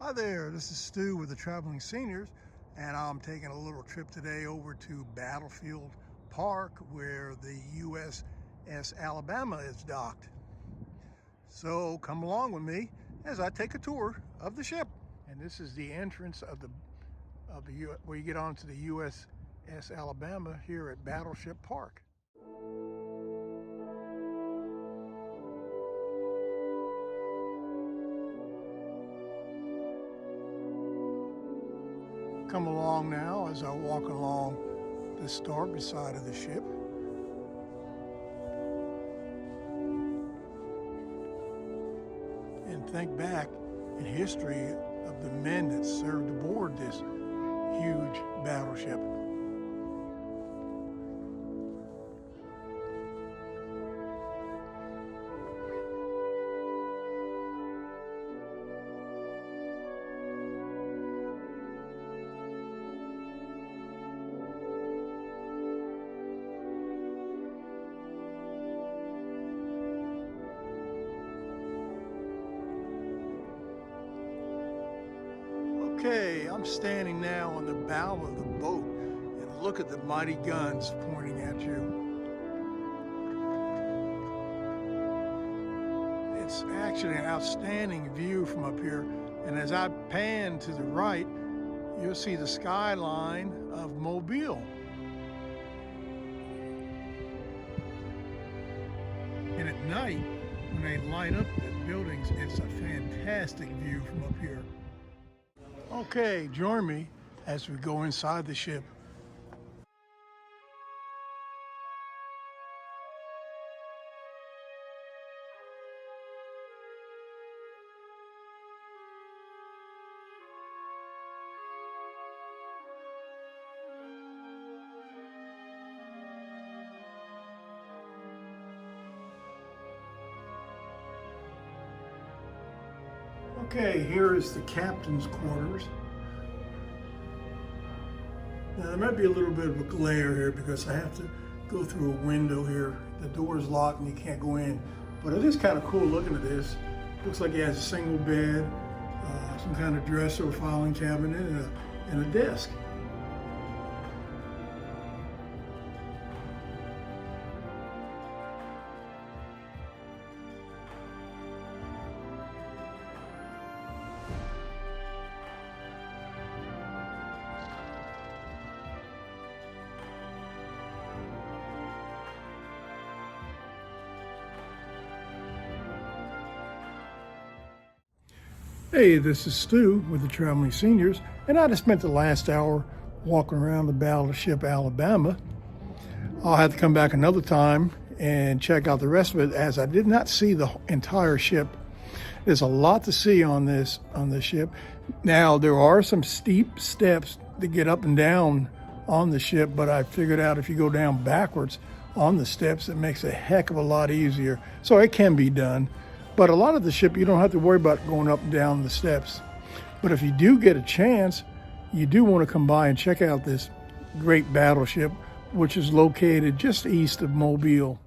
Hi there, this is Stu with the Traveling Seniors, and I'm taking a little trip today over to Battlefield Park where the USS Alabama is docked. So come along with me as I take a tour of the ship. And this is the entrance of where you get onto the USS Alabama here at Battleship Park. Come along now as I walk along the starboard side of the ship. And think back in history of the men that served aboard this huge battleship. Okay, I'm standing now on the bow of the boat, and look at the mighty guns pointing at you. It's actually an outstanding view from up here, and as I pan to the right, you'll see the skyline of Mobile. And at night, when they light up the buildings, it's a fantastic view from up here. Okay, join me as we go inside the ship. Okay, here is the captain's quarters. Now there might be a little bit of a glare here because I have to go through a window here. The door is locked and you can't go in. But it is kind of cool looking at this. Looks like it has a single bed, some kind of dresser or filing cabinet, and a desk. Hey, this is Stu with the Traveling Seniors, and I just spent the last hour walking around the Battleship Alabama. I'll have to come back another time and check out the rest of it, as I did not see the entire ship. There's a lot to see on this ship. Now, there are some steep steps to get up and down on the ship, but I figured out if you go down backwards on the steps, it makes a heck of a lot easier. So it can be done. But a lot of the ship, you don't have to worry about going up and down the steps. But if you do get a chance, you do want to come by and check out this great battleship, which is located just east of Mobile.